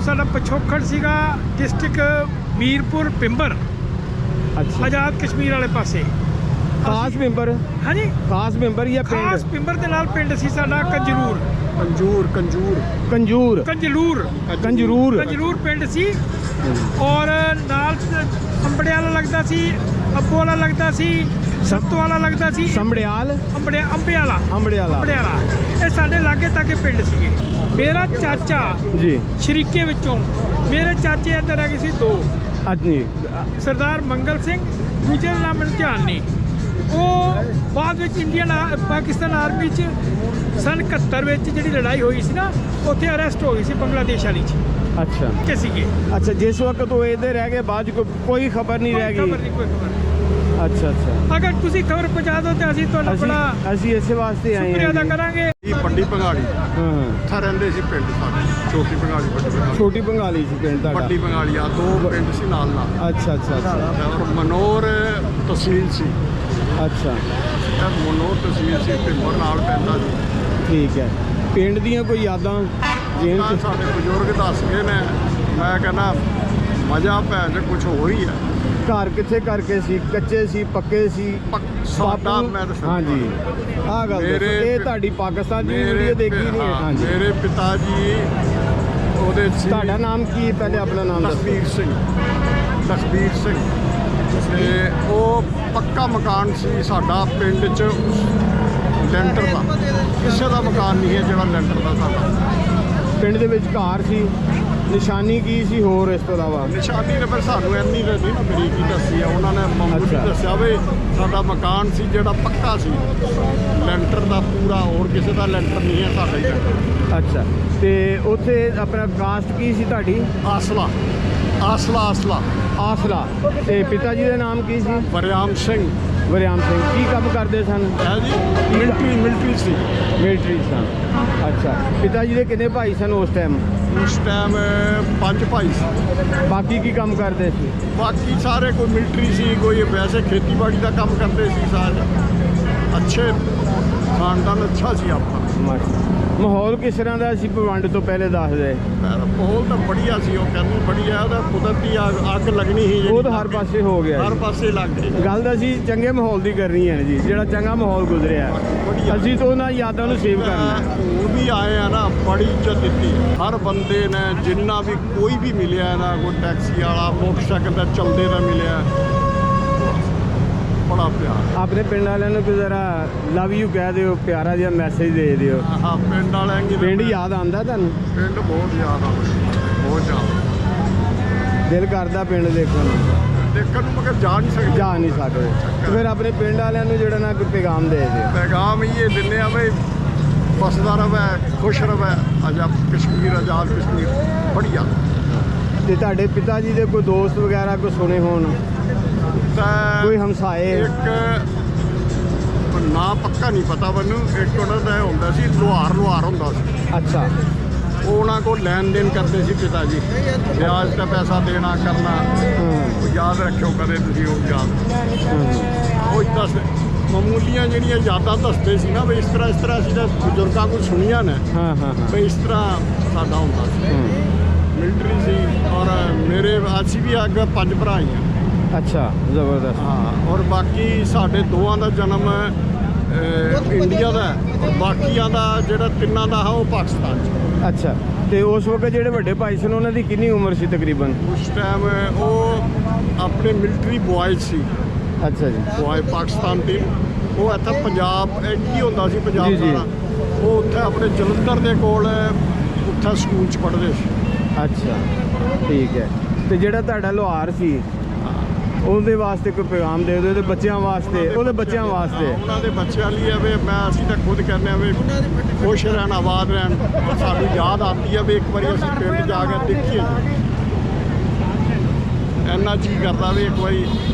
ਸਾਡਾ ਪਿਛੋਕੜ ਸੀਗਾ ਡਿਸਟ੍ਰਿਕਟ ਮੀਰਪੁਰ ਪਿੰਬਰ, ਅੱਛਾ, ਆਜ਼ਾਦ ਕਸ਼ਮੀਰ ਵਾਲੇ ਪਾਸੇ। ਖਾਸ ਮੈਂਬਰ? ਹਾਂਜੀ, ਖਾਸ ਮੈਂਬਰ ਜਾਂ ਖਾਸ ਪਿੰਡ? ਪਿੰਬਰ ਦੇ ਨਾਲ ਪਿੰਡ ਸੀ ਸਾਡਾ ਕੰਜਰੂਰ। ਕੰਜੂਰ ਕੰਜਲੂਰ ਕੰਜਲੂਰ ਪਿੰਡ ਸੀ। ਔਰ ਨਾਲ ਅੰਬੜੇ ਵਾਲਾ ਲੱਗਦਾ ਸੀ, ਅੱਬੋ ਵਾਲਾ ਲੱਗਦਾ ਸੀ, ਸੱਤੋ ਵਾਲਾ ਲੱਗਦਾ ਸੀ, ਸੰਬੜਿਆਲ, ਅੰਬੇ ਵਾਲਾ। ਇਹ ਸਾਡੇ ਲਾਗੇ ਤਾਗੇ ਪਿੰਡ ਸੀਗੇ। ਮੇਰਾ ਚਾਚਾ ਜੀ ਸ਼ਰੀਕੇ ਵਿੱਚੋਂ, ਮੇਰੇ ਚਾਚੇ ਇੱਧਰ ਹੈਗੇ ਸੀ ਦੋ, ਹਾਂਜੀ, ਸਰਦਾਰ ਮੰਗਲ ਸਿੰਘ, ਦੂਜੇ ਦਾ ਨਾਮ ਮੈਨੂੰ ਧਿਆਨ ਨਹੀਂ। ਉਹ ਬਾਅਦ ਵਿੱਚ ਪਾਕਿਸਤਾਨ ਆਰਮੀ 'ਚ ਸਨ 71 ਵਿੱਚ ਜਿਹੜੀ ਲੜਾਈ ਹੋਈ ਸੀ ਨਾ, ਉੱਥੇ ਅਰੈਸਟ ਹੋ ਗਈ ਸੀ ਬੰਗਲਾਦੇਸ਼ ਵਾਲੀ 'ਚ। ਅੱਛਾ ਕਿ ਸੀਗੇ। ਅੱਛਾ, ਜਿਸ ਵਕਤ ਉਹ ਇੱਧਰ ਰਹਿ ਗਏ, ਬਾਅਦ 'ਚ ਕੋਈ ਖਬਰ ਨਹੀਂ ਰਹਿ ਗਈ? ਕੋਈ ਖਬਰ ਨਹੀਂ। ਅੱਛਾ, ਅਗਰ ਤੁਸੀਂ ਖਬਰ ਪਹੁੰਚਾ ਦਿਓ ਤੇ ਅਸੀਂ ਤੁਹਾਨੂੰ ਬੜਾ ਅਸੀਂ ਇਸੇ ਵਾਸਤੇ ਆਏ ਸ਼ੁਕਰੀਆ ਅਦਾ ਹਾਂ। ਕਰਾਂਗੇ। ਵੱਡੀ ਬੰਗਾਲੀ ਹਾਂ, ਇੱਥੇ ਰਹਿੰਦੇ ਸੀ ਪਿੰਡ ਸਾਡੇ, ਛੋਟੀ ਬੰਗਾਲੀ ਵੱਡੀ ਬੰਗਾਲੀ। ਛੋਟੀ ਬੰਗਾਲੀ ਸੀ ਪਿੰਡ ਤੁਹਾਡਾ? ਵੱਡੀ ਬੰਗਾਲੀ ਆ, ਦੋ ਪਿੰਡ ਸੀ ਨਾਲ। ਅੱਛਾ। ਔਰ ਮਨੋਰ ਤਹਿਸੀਲ ਸੀ। ਅੱਛਾ, ਇਹ ਮਨੋਰ ਤਹਿਸੀਲ ਸੀ, ਪਿੰਬਰ ਨਾਲ ਪੈਂਦਾ ਸੀ। ਠੀਕ ਹੈ। ਪਿੰਡ ਦੀਆਂ ਕੋਈ ਯਾਦਾਂ ਜਿਵੇਂ ਤਾਂ ਸਾਡੇ ਬਜ਼ੁਰਗ ਦੱਸ ਗਏ ਨੇ, ਮੈਂ ਕਹਿੰਦਾ ਮਜ਼ਾ ਭੈਣ ਚ ਕੁਝ ਹੋਰ ਹੀ ਹੈ। ਘਰ ਕਿੱਥੇ ਕਰਕੇ ਸੀ? ਕੱਚੇ ਸੀ, ਪੱਕੇ ਸੀ? ਸਾਡਾ ਮੈਂ ਦੱਸਾਂ, ਹਾਂਜੀ, ਆਹ ਗੱਲ ਦੱਸੋ। ਇਹ ਤੁਹਾਡੀ ਪਾਕਿਸਤਾਨ ਦੀ ਵੀਡੀਓ ਦੇਖੀ ਨਹੀਂ ਹੈ? ਹਾਂਜੀ। ਮੇਰੇ ਪਿਤਾ ਜੀ ਉਹਦੇ ਸੀ। ਤੁਹਾਡਾ ਨਾਮ ਕੀ ਹੈ? ਪਹਿਲੇ ਆਪਣਾ ਨਾਮ ਦੱਸੋ। ਲਖਬੀਰ ਸਿੰਘ। ਤੇ ਉਹ ਪੱਕਾ ਮਕਾਨ ਸੀ ਸਾਡਾ ਪਿੰਡ 'ਚ, ਲੈਂਟਰ ਦਾ। ਕਿਸੇ ਦਾ ਮਕਾਨ ਨਹੀਂ ਹੈ ਜਿਹੜਾ ਲੈਂਟਰ ਦਾ ਸਾਡਾ ਪਿੰਡ ਦੇ ਵਿੱਚ ਘਰ ਸੀ। ਨਿਸ਼ਾਨੀ ਕੀ ਸੀ ਹੋਰ ਇਸ ਤੋਂ ਇਲਾਵਾ? ਨਿਸ਼ਾਨੀ ਨੇ ਫਿਰ ਸਾਨੂੰ ਇੰਨੀ ਨਹੀਂ ਨਾ ਬਰੀਕੀ ਦੱਸੀ ਆ ਉਹਨਾਂ ਨੇ, ਮਾਮੂਲੀ ਅੱਛਾ। ਦੱਸਿਆ ਵੀ ਸਾਡਾ ਮਕਾਨ ਸੀ ਜਿਹੜਾ ਪੱਕਾ ਸੀ, ਲੈਂਟਰ ਦਾ ਪੂਰਾ, ਹੋਰ ਕਿਸੇ ਦਾ ਲੈਂਟਰ ਨਹੀਂ ਹੈ, ਸਾਡਾ ਹੀ ਲੈਂਟਰ। ਅੱਛਾ, ਤੇ ਉੱਥੇ ਆਪਣਾ ਕਾਸਟ ਕੀ ਸੀ ਤੁਹਾਡੀ? ਆਸਲਾ। ਆਸਲਾ। ਤੇ ਪਿਤਾ ਜੀ ਦਾ ਨਾਮ ਕੀ ਸੀ? ਵਰਿਆਮ ਸਿੰਘ। ਕੀ ਕੰਮ ਕਰਦੇ ਸਨ? ਹੈ ਜੀ, ਮਿਲਟਰੀ ਸੀ। ਮਿਲਟਰੀ ਸਨ। ਅੱਛਾ, ਪਿਤਾ ਜੀ ਦੇ ਕਿੰਨੇ ਭਾਈ ਸਨ ਉਸ ਟਾਈਮ? ਉਸ ਟਾਈਮ 5 ਭਾਈ ਸੀ। ਬਾਕੀ ਕੀ ਕੰਮ ਕਰਦੇ ਸੀ? ਬਾਕੀ ਸਾਰੇ ਕੋਈ ਮਿਲਟਰੀ ਸੀ, ਕੋਈ ਵੈਸੇ ਖੇਤੀਬਾੜੀ ਦਾ ਕੰਮ ਕਰਦੇ ਸੀ ਸਾਰੇ। ਅੱਛੇ ਖਾਨਦਾਨ ਅੱਛਾ ਸੀ ਆਪਣਾ। ਮਾਹੌਲ ਕਿਸ ਤਰ੍ਹਾਂ ਦਾ ਸੀ ਵੰਡ ਤੋਂ ਪਹਿਲੇ ਦੱਸ ਦੇ? ਮਾਹੌਲ ਤਾਂ ਬੜੀਆ ਸੀ, ਉਹ ਕਹਿੰਦੇ ਬੜੀਆ। ਉਹਦਾ ਕੁਦਰਤੀ ਅੱਗ ਲੱਗਣੀ ਸੀ, ਉਹ ਤਾਂ ਹਰ ਪਾਸੇ ਹੋ ਗਿਆ। ਹਰ ਪਾਸੇ ਲੱਗ ਗਈ ਗੱਲ ਤਾਂ ਅਸੀਂ ਚੰਗੇ ਮਾਹੌਲ ਦੀ ਕਰਨੀ ਹੈ ਜੀ, ਜਿਹੜਾ ਚੰਗਾ ਮਾਹੌਲ ਗੁਜ਼ਰਿਆ। ਅਸੀਂ ਤਾਂ ਉਹਨਾਂ ਯਾਦਾਂ ਨੂੰ ਸੇਵ ਕਰਨਾ। ਹੁਣ ਵੀ ਆਏ ਆ ਨਾ, ਬੜੀ ਇੱਜ਼ਤ ਦਿੱਤੀ ਹਰ ਬੰਦੇ ਨੇ, ਜਿੰਨਾ ਵੀ ਕੋਈ ਵੀ ਮਿਲਿਆ ਨਾ, ਕੋਈ ਟੈਕਸੀ ਵਾਲਾ, ਮੋਟਰਸਾਈਕਲ ਦਾ ਚਲਦੇ ਦਾ ਮਿਲਿਆ, ਬੜਾ ਪਿਆਰ। ਆਪਣੇ ਪਿੰਡ ਵਾਲਿਆਂ ਨੂੰ ਕੋਈ ਜ਼ਰਾ ਲਵ ਯੂ ਕਹਿ ਦਿਓ, ਪਿਆਰਾ ਜਿਹਾ ਮੈਸੇਜ ਦੇ ਦਿਓ। ਹਾਂ, ਪਿੰਡ ਵਾਲਿਆਂ ਦੀ ਪਿੰਡ ਯਾਦ ਆਉਂਦਾ ਤੁਹਾਨੂੰ? ਪਿੰਡ ਬਹੁਤ ਯਾਦ ਆਉਂਦਾ, ਬਹੁਤ ਜ਼ਿਆਦਾ। ਦਿਲ ਕਰਦਾ ਪਿੰਡ ਦੇਖਣ ਨੂੰ, ਮਗਰ ਜਾ ਨਹੀਂ ਸਕਦੇ। ਤੇ ਫਿਰ ਆਪਣੇ ਪਿੰਡ ਵਾਲਿਆਂ ਨੂੰ ਜਿਹੜਾ ਨਾ ਕੋਈ ਪੈਗਾਮ ਦੇ ਦਿਓ। ਪੈਗਾਮ ਇਹ ਦਿੰਦੇ ਆ ਬਈ ਬਸਦਾ ਰਵੇ, ਖੁਸ਼ ਰਵੇ, ਆਜ਼ਾਦ ਕਸ਼ਮੀਰ ਬੜੀਆ। ਤੇ ਤੁਹਾਡੇ ਪਿਤਾ ਜੀ ਦੇ ਕੋਈ ਦੋਸਤ ਵਗੈਰਾ ਕੋਈ ਸੁਣੇ ਹੋਣ, ਕੋਈ ਹਮਸਾਏ? ਇੱਕ ਨਾ ਪੱਕਾ ਨਹੀਂ ਪਤਾ ਮੈਨੂੰ, ਇੱਕ ਉਹਨਾਂ ਦਾ ਹੁੰਦਾ ਸੀ ਲੁਹਾਰ ਹੁੰਦਾ ਸੀ। ਅੱਛਾ, ਉਹ ਉਹਨਾਂ ਕੋਲ ਲੈਣ ਦੇਣ ਕਰਦੇ ਸੀ ਪਿਤਾ ਜੀ, ਵਿਆਜ ਦਾ ਪੈਸਾ ਦੇਣਾ ਕਰਨਾ। ਉਹ ਯਾਦ ਰੱਖਿਓ ਕਦੇ ਤੁਸੀਂ, ਉਹ ਯਾਦ। ਉਹ ਦੱਸ ਮਾਮੂਲੀਆਂ ਜਿਹੜੀਆਂ ਯਾਦਾਂ ਦੱਸਦੇ ਸੀ ਨਾ, ਵੀ ਇਸ ਤਰ੍ਹਾਂ ਅਸੀਂ ਤਾਂ ਬਜ਼ੁਰਗਾਂ ਕੋਲ ਸੁਣੀਆਂ ਨੇ। ਵੀ ਇਸ ਤਰ੍ਹਾਂ ਸਾਡਾ ਹੁੰਦਾ ਸੀ। ਮਿਲਟਰੀ ਸੀ। ਔਰ ਅਸੀਂ ਵੀ ਅੱਗੇ 5 ਭਰਾ ਹੀ ਹਾਂ। ਅੱਛਾ, ਜ਼ਬਰਦਸਤ। ਹਾਂ, ਔਰ ਬਾਕੀ ਸਾਡੇ ਦੋਵਾਂ ਦਾ ਜਨਮ ਇੰਡੀਆ ਦਾ, ਔਰ ਬਾਕੀਆਂ ਦਾ ਜਿਹੜਾ ਤਿੰਨਾਂ ਦਾ ਹੈ ਉਹ ਪਾਕਿਸਤਾਨ 'ਚ। ਅੱਛਾ, ਤੇ ਉਸ ਵਕਤ ਜਿਹੜੇ ਵੱਡੇ ਭਾਈ ਸਨ ਉਹਨਾਂ ਦੀ ਕਿੰਨੀ ਉਮਰ ਸੀ ਤਕਰੀਬਨ? ਉਸ ਟਾਈਮ ਉਹ ਆਪਣੇ ਮਿਲਟਰੀ ਬੁਆਏ ਸੀ। ਅੱਛਾ ਜੀ, ਬੁਆਏ ਪਾਕਿਸਤਾਨ ਦੀ। ਉਹ ਇੱਥੇ ਪੰਜਾਬ ਕੀ ਹੁੰਦਾ ਸੀ, ਪੰਜਾਬ ਦਾ। ਉਹ ਉੱਥੇ ਆਪਣੇ ਜਲੰਧਰ ਦੇ ਕੋਲ ਉੱਥੇ ਸਕੂਲ 'ਚ ਪੜ੍ਹਦੇ ਸੀ। ਅੱਛਾ, ਠੀਕ ਹੈ। ਤੇ ਜਿਹੜਾ ਤੁਹਾਡਾ ਲੁਹਾਰ ਸੀ, ਉਹਦੇ ਵਾਸਤੇ ਕੋਈ ਪੈਗਾਮ ਦੇ ਦਿਓ, ਉਹਦੇ ਬੱਚਿਆਂ ਵਾਸਤੇ? ਉਹਦੇ ਬੱਚਿਆਂ ਵਾਸਤੇ, ਉਹਨਾਂ ਦੇ ਬੱਚਿਆਂ ਲਈ ਹੈ ਵੀ ਅਸੀਂ ਤਾਂ ਖੁਦ ਕਹਿੰਦੇ ਹਾਂ ਵੀ ਖੁਸ਼ ਰਹਿਣ, ਆਬਾਦ ਰਹਿਣ। ਸਾਨੂੰ ਯਾਦ ਆਉਂਦੀ ਹੈ ਵੀ ਇੱਕ ਵਾਰੀ ਅਸੀਂ ਪਿੰਡ ਜਾ ਕੇ ਦੇਖੀਏ, ਇੰਨਾ ਜੀ ਕਰਦਾ ਵੀ ਇੱਕ ਵਾਰੀ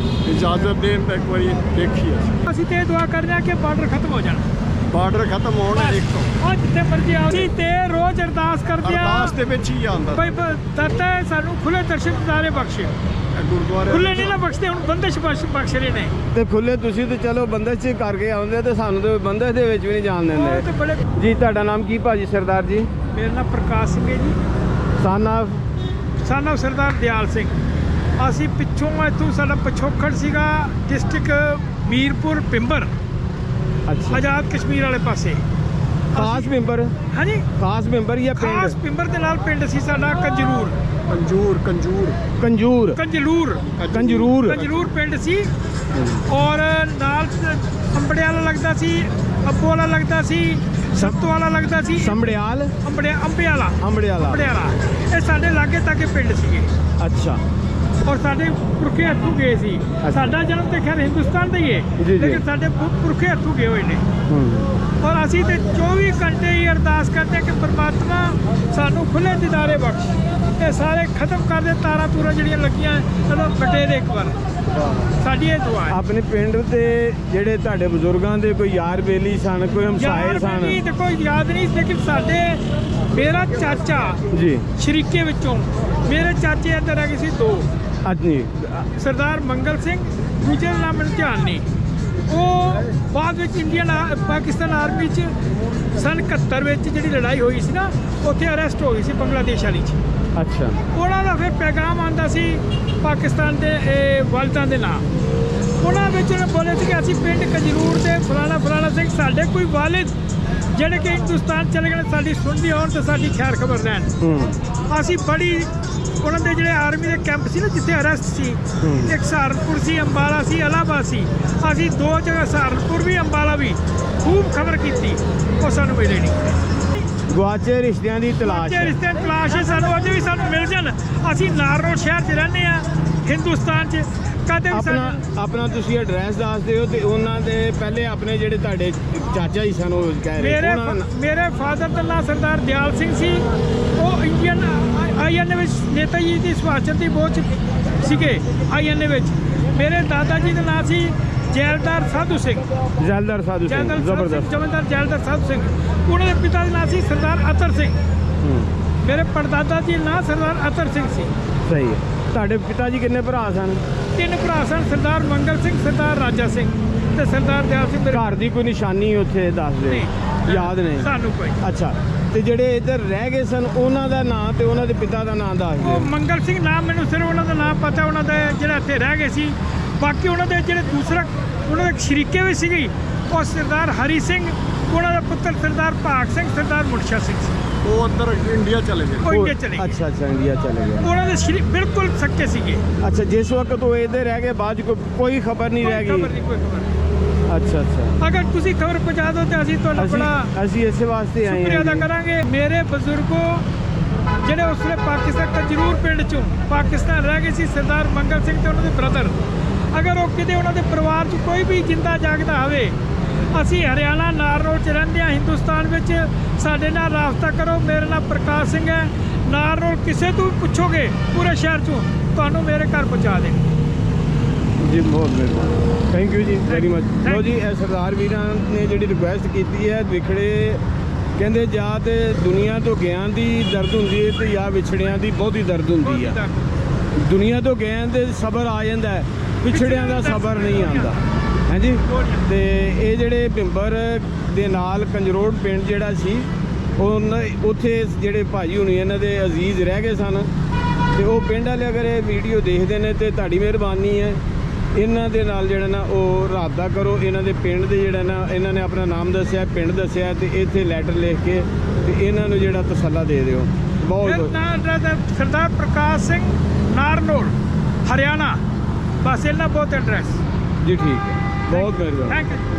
ਇਜਾਜ਼ਤ ਦੇਣ ਤਾਂ ਇੱਕ ਵਾਰੀ ਦੇਖੀਏ। ਅਸੀਂ ਤੇ ਦੁਆ ਕਰਦੇ ਹਾਂ ਕਿ ਬਾਰਡਰ ਖਤਮ ਹੋ ਜਾਣ। ਬਾਰਡਰ ਖਤਮ ਹੋਣ, ਦੇਖੋ ਜਿੱਥੇ ਮਰਜ਼ੀ ਆਓ। ਅਸੀਂ ਤੇ ਰੋਜ਼ ਅਰਦਾਸ ਕਰਦੇ ਹਾਂ, ਅਰਦਾਸ ਦੇ ਵਿੱਚ ਹੀ ਆਉਂਦਾ ਬਈ ਦਾਤਾ ਸਾਨੂੰ ਖੁੱਲੇ ਦਰਸ਼ਨ ਦਿਦਾਰੇ ਬਖਸ਼ੇ। ਗੁਰਦੁਆਰੇ ਖੁੱਲੇ ਨਹੀਂ ਨਾ ਬਖਸ਼ਦੇ, ਹੁਣ ਬੰਦਸ਼ ਬਖਸ਼ ਰਹੇ ਨੇ। ਤੇ ਖੁੱਲੇ ਤੁਸੀਂ ਤੇ ਚਲੋ ਬੰਦਸ਼ 'ਚ ਕਰਕੇ ਆਉਂਦੇ, ਤੇ ਸਾਨੂੰ ਤੇ ਬੰਦਸ਼ ਦੇ ਵਿੱਚ ਵੀ ਨਹੀਂ ਜਾਣ ਦਿੰਦੇ ਜੀ। ਤੁਹਾਡਾ ਨਾਮ ਕੀ ਭਾਜੀ? ਸਰਦਾਰ ਜੀ? ਮੇਰਾ ਨਾਮ ਪ੍ਰਕਾਸ਼ ਸਿੰਘ ਹੈ ਜੀ। son of son of ਸਰਦਾਰ ਦਿਆਲ ਸਿੰਘ। ਅਸੀਂ ਪਿੱਛੋਂ ਇੱਥੋਂ ਸਾਡਾ ਪਿਛੋਕੜ ਸੀਗਾ ਡਿਸਟ੍ਰਿਕਟ ਮੀਰਪੁਰ ਪਿੰਬਰ, ਅੱਛਾ, ਆਜ਼ਾਦ ਕਸ਼ਮੀਰ ਵਾਲੇ ਪਾਸੇ। ਖਾਸ ਮੈਂਬਰ, ਹਾਂਜੀ, ਖਾਸ ਮੈਂਬਰ ਜਾਂ ਖਾਸ ਪਿੰਡ? ਪਿੰਬਰ ਦੇ ਨਾਲ ਪਿੰਡ ਸੀ ਸਾਡਾ ਕੰਜਰੂਰ। ਕੰਜੂਰ ਕੰਜੂਰ, ਕੰਜਰੂਰ ਪਿੰਡ ਸੀ। ਔਰ ਨਾਲ ਅੰਬੜੇ ਵਾਲਾ ਲੱਗਦਾ ਸੀ, ਅੱਬੋ ਵਾਲਾ ਲੱਗਦਾ ਸੀ, ਸੱਤੋ ਵਾਲਾ ਲੱਗਦਾ ਸੀ, ਸੰਬੜਿਆਲ, ਅੰਬੜੇ ਵਾਲਾ। ਇਹ ਸਾਡੇ ਲਾਗੇ ਤੱਕ ਪਿੰਡ ਸੀਗੇ। ਅੱਛਾ, ਔਰ ਸਾਡੇ ਪੁਰਖੇ ਇੱਥੋਂ ਗਏ ਸੀ। ਸਾਡਾ ਜਨਮ ਤੇ ਖੈਰ ਹਿੰਦੁਸਤਾਨ ਦਾ ਹੀ ਹੈ, ਜੀ। ਲੇਕਿਨ ਸਾਡੇ ਪੁਰਖੇ ਇੱਥੋਂ ਗਏ ਹੋਏ ਨੇ। ਔਰ ਅਸੀਂ ਤੇ 24 ਘੰਟੇ ਹੀ ਅਰਦਾਸ ਕਰਦੇ ਕਿ ਪ੍ਰਮਾਤਮਾ ਸਾਨੂੰ ਖੁੱਲੇ ਦਿਦਾਰੇ ਬਖਸ਼, ਇਹ ਸਾਰੇ ਖਤਮ ਕਰ ਦੇ ਤਾਰਾਂ ਤੂਰਾਂ ਜਿਹੜੀਆਂ ਲੱਗੀਆਂ ਚਲੋ ਵੱਡੇ ਦੇ ਇੱਕ ਵਾਰ। ਸਾਡੀ ਇਹ ਦੁਆ ਹੈ। ਆਪਣੇ ਪਿੰਡ ਦੇ ਜਿਹੜੇ ਤੁਹਾਡੇ ਬਜ਼ੁਰਗਾਂ ਦੇ ਕੋਈ ਯਾਰ ਬੇਲੀ ਸਨ, ਕੋਈ ਹਮਸਾਏ ਸਨ? ਨਹੀਂ ਤੇ ਕੋਈ ਯਾਦ ਨਹੀਂ, ਲੇਕਿਨ ਸਾਡੇ ਮੇਰਾ ਚਾਚਾ ਜੀ, ਸ਼ਰੀਕੇ ਵਿੱਚੋਂ ਮੇਰੇ ਚਾਚੇ ਇੱਧਰ ਹੈਗੇ ਸੀ ਦੋ, ਹਾਂਜੀ, ਸਰਦਾਰ ਮੰਗਲ ਸਿੰਘ, ਦੂਜੇ ਦਾ ਨਾਮ ਮੈਨੂੰ ਧਿਆਨ ਨਹੀਂ। ਉਹ ਬਾਅਦ ਵਿੱਚ ਪਾਕਿਸਤਾਨ ਆਰਮੀ 'ਚ ਸਨ 71 ਵਿੱਚ ਜਿਹੜੀ ਲੜਾਈ ਹੋਈ ਸੀ ਨਾ, ਉੱਥੇ ਅਰੈਸਟ ਹੋ ਗਈ ਸੀ ਬੰਗਲਾਦੇਸ਼ ਵਾਲੀ 'ਚ। ਅੱਛਾ, ਉਹਨਾਂ ਦਾ ਫਿਰ ਪੈਗਾਮ ਆਉਂਦਾ ਸੀ ਪਾਕਿਸਤਾਨ ਦੇ ਵਾਲਿਦਾਂ ਦੇ ਨਾਂ। ਉਹਨਾਂ ਵਿੱਚ ਉਹਨੇ ਬੋਲੇ ਸੀ ਕਿ ਅਸੀਂ ਪਿੰਡ ਕੰਜਰੂਰ ਦੇ ਫਲਾਣਾ ਸਿੰਘ, ਸਾਡੇ ਕੋਈ ਵਾਲਿਦ ਜਿਹੜੇ ਕਿ ਹਿੰਦੁਸਤਾਨ ਚਲੇ ਗਏ, ਸਾਡੀ ਸੁਣਦੀ ਹੋਣ ਤੇ ਸਾਡੀ ਖੈਰ ਖਬਰ ਲੈਣ। ਅਸੀਂ ਬੜੀ ਉਹਨਾਂ ਦੇ ਜਿਹੜੇ ਆਰਮੀ ਦੇ ਕੈਂਪ ਸੀ ਨਾ ਜਿੱਥੇ ਅਰੈਸਟ ਸੀ, ਇੱਕ ਸਹਾਰਨਪੁਰ ਸੀ, ਅੰਬਾਲਾ ਸੀ, ਇਲਾਹਾਬਾਦ ਸੀ। ਅਸੀਂ ਦੋ ਜਗ੍ਹਾ ਸਹਾਰਨਪੁਰ ਵੀ ਅੰਬਾਲਾ ਵੀ ਖੂਬ ਖਬਰ ਕੀਤੀ, ਉਹ ਸਾਨੂੰ ਮਿਲੇ ਨਹੀਂ। ਗੁਆਚੇ ਰਿਸ਼ਤਿਆਂ ਦੀ ਤਲਾਸ਼ ਹੈ। ਰਿਸ਼ਤੇ ਦੀ ਤਲਾਸ਼ ਹੈ ਸਾਨੂੰ, ਅੱਜ ਵੀ ਸਾਨੂੰ ਮਿਲ ਜਾਣ। ਅਸੀਂ ਨਾਰਨੌਲ ਸ਼ਹਿਰ 'ਚ ਰਹਿੰਦੇ ਆ ਹਿੰਦੁਸਤਾਨ 'ਚ। ਕਦੇ ਵੀ ਆਪਣਾ ਤੁਸੀਂ ਐਡਰੈਸ ਦੱਸ ਦਿਓ ਤੇ ਉਹਨਾਂ ਦੇ ਪਹਿਲੇ ਆਪਣੇ ਜਿਹੜੇ ਤੁਹਾਡੇ ਚਾਚਾ ਜੀ ਸਨ ਉਹ ਕਹਿ ਰਹੇ ਉਹਨਾਂ ਦਾ ਮੇਰੇ ਫਾਦਰ ਦਾ ਨਾਮ ਸਰਦਾਰ ਦਿਆਲ ਸਿੰਘ ਸੀ। ਉਹ ਇੰਡੀਅਨ INA ਵਿੱਚ ਨੇਤਾ ਜੀ ਦੀ ਸੁਭਾਸ਼ ਚੰਦਰ ਦੀ ਬੋਝ ਸੀਗੇ INA ਵਿੱਚ। ਮੇਰੇ ਦਾਦਾ ਜੀ ਦਾ ਨਾਮ ਸੀ ਜੈਲਦਾਰ ਸਾਧੂ ਸਿੰਘ। ਜੈਲਦਾਰ ਸਾਧੂ ਸਿੰਘ, ਜ਼ਬਰਦਸਤ। ਜਮੇਦਾਰ ਜੈਲਦਾਰ ਸਾਧੂ ਸਿੰਘ। ਉਹਨਾਂ ਦੇ ਪਿਤਾ ਦਾ ਨਾਮ ਸੀ ਸਰਦਾਰ ਅਤਰ ਸਿੰਘ। ਮੇਰੇ ਪੜਦਾਦਾ ਜੀ ਦਾ ਨਾਮ ਸਰਦਾਰ ਅਤਰ ਸਿੰਘ ਸੀ। ਸਹੀ ਹੈ। ਤੁਹਾਡੇ ਪਿਤਾ ਜੀ ਕਿੰਨੇ ਭਰਾ ਸਨ? 3 ਭਰਾ ਸਨ, ਸਰਦਾਰ ਮੰਗਲ ਸਿੰਘ, ਸਰਦਾਰ ਰਾਜਾ ਸਿੰਘ ਤੇ ਸਰਦਾਰ ਦਿਆਲ ਸਿੰਘ। ਘਰ ਦੀ ਕੋਈ ਨਿਸ਼ਾਨੀ ਉੱਥੇ ਦੱਸ ਦਿਓ, ਯਾਦ ਨਹੀਂ ਸਾਨੂੰ ਕੋਈ। ਅੱਛਾ, ਤੇ ਜਿਹੜੇ ਇੱਧਰ ਰਹਿ ਗਏ ਸਨ ਉਹਨਾਂ ਦਾ ਨਾਂ ਤੇ ਉਹਨਾਂ ਦੇ ਪਿਤਾ ਦਾ ਨਾਂ ਦੱਸ ਦਿਓ। ਉਹ ਮੰਗਲ ਸਿੰਘ ਨਾਮ, ਮੈਨੂੰ ਸਿਰਫ ਉਹਨਾਂ ਦਾ ਨਾਮ ਪਤਾ, ਉਹਨਾਂ ਦੇ ਜਿਹੜਾ ਇੱਥੇ ਰਹਿ ਗਏ ਸੀ। ਬਾਕੀ ਉਹਨਾਂ ਦੇ ਜਿਹੜੇ ਦੂਸਰਾ ਉਹਨਾਂ ਦੇ ਸ਼ਰੀਕੇ ਵੀ ਸੀਗੀ, ਉਹ ਸਰਦਾਰ ਹਰੀ ਸਿੰਘ, ਉਹਨਾਂ ਦਾ ਪੁੱਤਰ ਸਰਦਾਰ ਭਾਗ ਸਿੰਘ, ਸਰਦਾਰ ਮੁਨਸ਼ਾ ਸਿੰਘ ਸੀ। ਉਹ ਅੰਦਰ ਇੰਡੀਆ ਚਲੇ ਗਏ। ਉਹ ਇੰਡੀਆ ਚਲੇ ਗਏ। ਅੱਛਾ, ਇੰਡੀਆ ਚਲੇ ਗਏ। ਉਹਨਾਂ ਦੇ ਬਿਲਕੁਲ ਸੱਕੇ ਸੀਗੇ। ਅੱਛਾ, ਜਿਸ ਵਕਤ ਉਹ ਇੱਧਰ ਰਹਿ ਗਏ ਬਾਅਦ ਕੋਈ ਖਬਰ ਨਹੀਂ ਰਹਿ ਗਈ। ਕੋਈ ਖਬਰ। ਅੱਛਾ। ਅਗਰ ਤੁਸੀਂ ਖਬਰ ਪਹੁੰਚਾ ਦਿਓ ਤੇ ਅਸੀਂ ਤੁਹਾਨੂੰ ਬੜਾ ਅਸੀਂ ਇਸੇ ਵਾਸਤੇ ਆਏ ਸ਼ੁਕਰੀਆ ਹਾਂ ਅਦਾ ਕਰਾਂਗੇ। ਮੇਰੇ ਬਜ਼ੁਰਗੋ ਜਿਹੜੇ ਉਸ ਵੇਲੇ ਪਾਕਿਸਤਾਨ ਕੰਜਰੂਰ ਪਿੰਡ ਚੋਂ ਪਾਕਿਸਤਾਨ ਰਹਿ ਗਏ ਸੀ, ਸਰਦਾਰ ਮੰਗਲ ਸਿੰਘ ਤੇ ਉਹਨਾਂ ਦੇ ਬ੍ਰਦਰ, ਅਗਰ ਉਹ ਕਿਤੇ ਉਹਨਾਂ ਦੇ ਪਰਿਵਾਰ 'ਚ ਕੋਈ ਵੀ ਜਿੰਦਾ ਜਾਗਦਾ ਹੋਵੇ, ਅਸੀਂ ਹਰਿਆਣਾ ਨਾਰਨੌਲ 'ਚ ਰਹਿੰਦੇ ਹਾਂ ਹਿੰਦੁਸਤਾਨ ਵਿੱਚ, ਸਾਡੇ ਨਾਲ ਰਾਬਤਾ ਕਰੋ। ਮੇਰਾ ਨਾਮ ਪ੍ਰਕਾਸ਼ ਸਿੰਘ ਹੈ। ਨਾਰਨੌਲ ਕਿਸੇ ਤੋਂ ਵੀ ਪੁੱਛੋਗੇ ਪੂਰੇ ਸ਼ਹਿਰ 'ਚੋਂ, ਤੁਹਾਨੂੰ ਮੇਰੇ ਘਰ ਪਹੁੰਚਾ ਦੇਣ ਜੀ। ਬਹੁਤ ਮਿਹਰਬਾਨੀ, ਥੈਂਕ ਯੂ ਜੀ ਵੈਰੀ ਮਚ। ਲੋ ਜੀ, ਇਹ ਸਰਦਾਰ ਵੀਰਾਂ ਨੇ ਜਿਹੜੀ ਰਿਕੁਐਸਟ ਕੀਤੀ ਹੈ, ਵਿਛੜੇ ਕਹਿੰਦੇ ਜਾਂ ਤੇ ਦੁਨੀਆ ਤੋਂ ਗਿਆਨ ਦੀ ਦਰਦ ਹੁੰਦੀ ਹੈ ਤੇ ਜਾਂ ਵਿਛੜਿਆਂ ਦੀ ਬਹੁਤੀ ਦਰਦ ਹੁੰਦੀ ਆ। ਦੁਨੀਆ ਤੋਂ ਗਿਆਨ ਦੇ ਸਬਰ ਆ ਜਾਂਦਾ ਹੈ, ਵਿਛੜਿਆਂ ਦਾ ਸਬਰ ਨਹੀਂ ਆਉਂਦਾ। ਹਾਂਜੀ, ਤੇ ਇਹ ਜਿਹੜੇ ਪਿੰਬਰ ਦੇ ਨਾਲ ਕੰਜਰੋੜ ਪਿੰਡ ਜਿਹੜਾ ਸੀ, ਉੱਥੇ ਜਿਹੜੇ ਭਾਜੀ ਹੁਣੀ ਇਹਨਾਂ ਦੇ ਅਜ਼ੀਜ਼ ਰਹਿ ਗਏ ਸਨ, ਤੇ ਉਹ ਪਿੰਡ ਵਾਲੇ ਅਗਰ ਇਹ ਵੀਡੀਓ ਦੇਖਦੇ ਨੇ ਤੇ ਤੁਹਾਡੀ ਮਿਹਰਬਾਨੀ ਹੈ, ਇਹਨਾਂ ਦੇ ਨਾਲ ਜਿਹੜਾ ਨਾ ਉਹ ਰਾਬਤਾ ਕਰੋ। ਇਹਨਾਂ ਦੇ ਪਿੰਡ ਦੇ ਜਿਹੜਾ ਨਾ, ਇਹਨਾਂ ਨੇ ਆਪਣਾ ਨਾਮ ਦੱਸਿਆ, ਪਿੰਡ ਦੱਸਿਆ, ਤੇ ਇੱਥੇ ਲੈਟਰ ਲਿਖ ਕੇ ਤੇ ਇਹਨਾਂ ਨੂੰ ਜਿਹੜਾ ਤਸੱਲਾ ਦੇ ਦਿਓ। ਬਹੁਤ ਸਰਦਾਰ ਪ੍ਰਕਾਸ਼ ਸਿੰਘ, ਨਾਰਨੌਲ, ਹਰਿਆਣਾ, ਬਸ ਇਹਨਾਂ ਬਹੁਤ ਐਡਰੈਸ ਜੀ। ਠੀਕ ਹੈ, ਬਹੁਤ ਮਿਹਰਬਾਨੀ। Thank you.